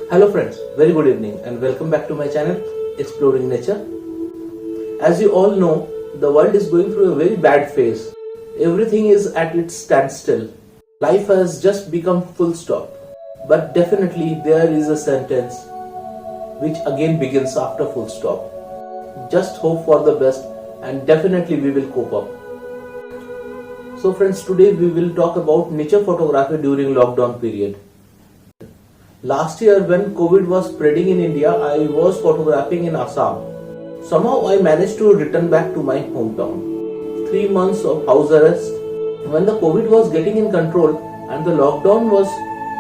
Hello friends, very good evening and welcome back to my channel Exploring Nature. As you all know, the world is going through a very bad phase. Everything is at its standstill. Life has just become full stop. But definitely there is a sentence which again begins after full stop. Just hope for the best and definitely we will cope up. So friends, today we will talk about nature photography during lockdown period. Last year when COVID was spreading in India, I was photographing in Assam. Somehow I managed to return back to my hometown. 3 months of house arrest. When the COVID was getting in control and the lockdown was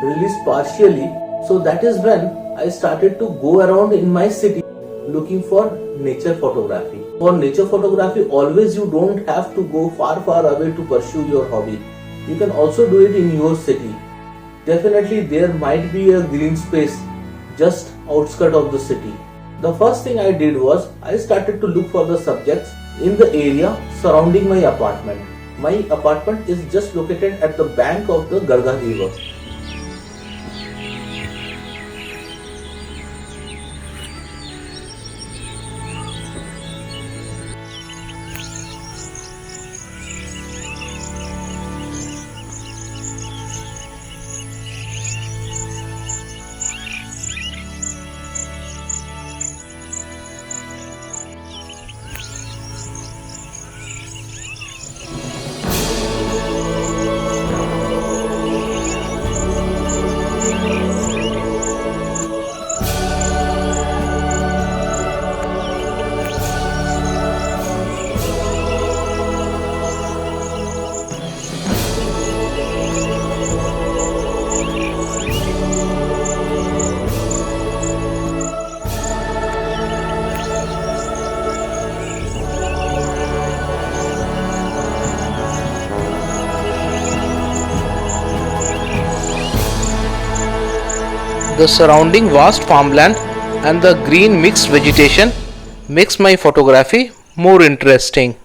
released partially, so that is when I started to go around in my city looking for nature photography. For nature photography, always you don't have to go far away to pursue your hobby. You can also do it in your city. Definitely there might be a green space just outskirts of the city. The first thing I did was I started to look for the subjects in the area surrounding my apartment. My apartment is just located at the bank of the Garga river. The surrounding vast farmland and the green mixed vegetation makes my photography more interesting.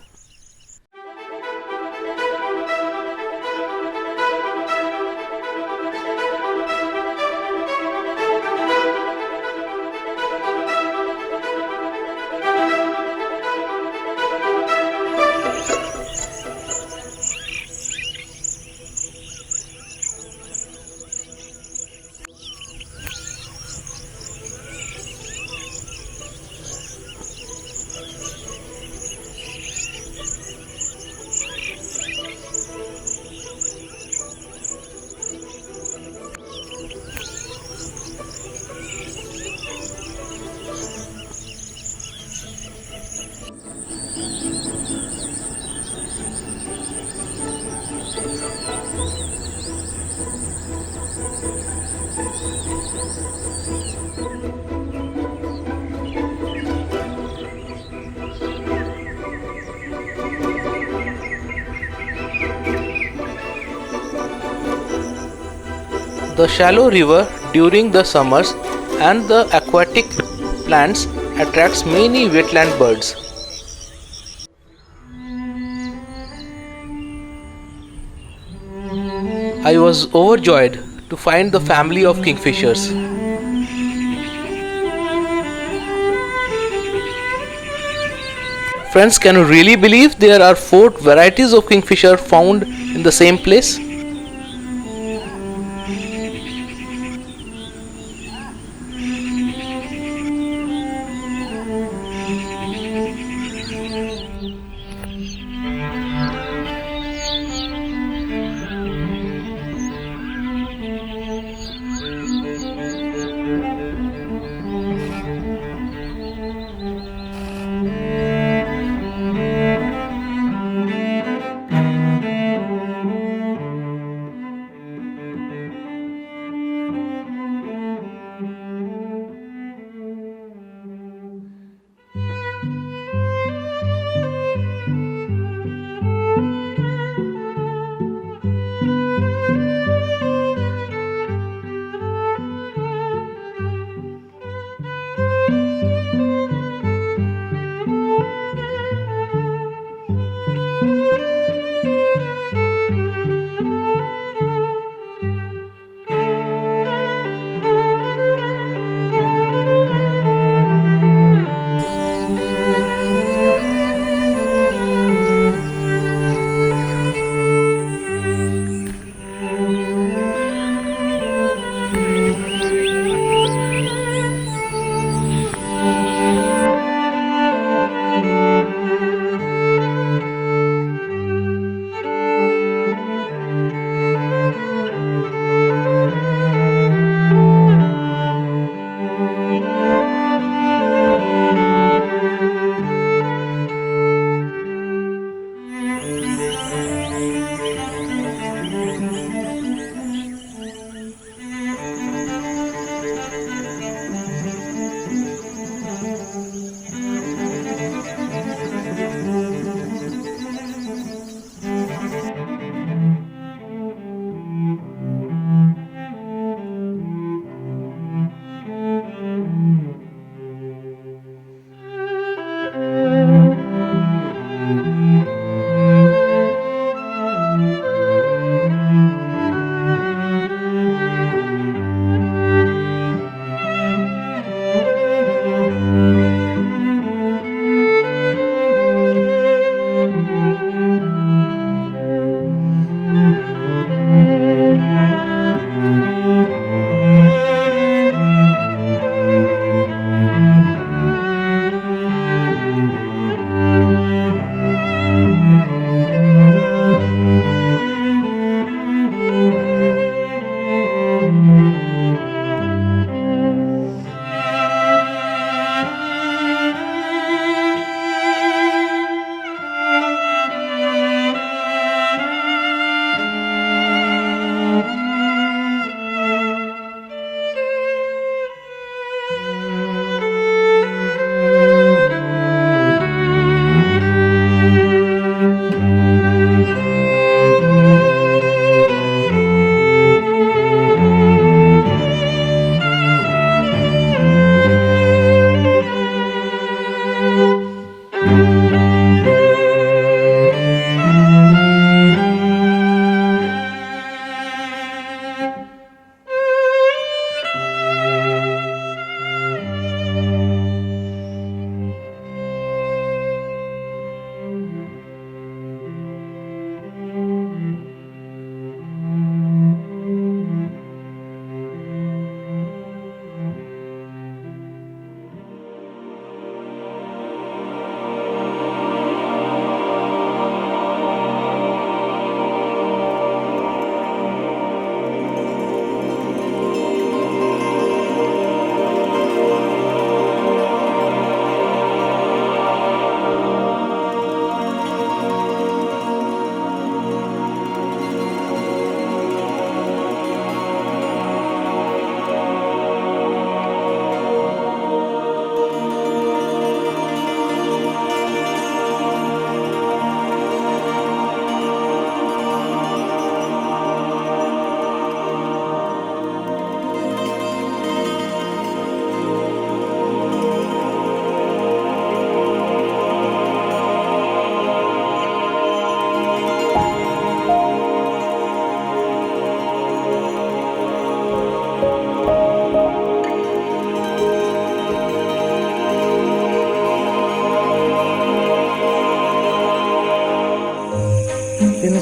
The shallow river during the summers and the aquatic plants attracts many wetland birds. I was overjoyed to find the family of kingfishers. Friends, can you really believe there are 4 varieties of kingfisher found in the same place?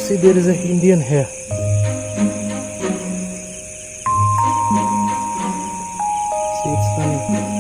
See, there is an Indian here. See, it's funny.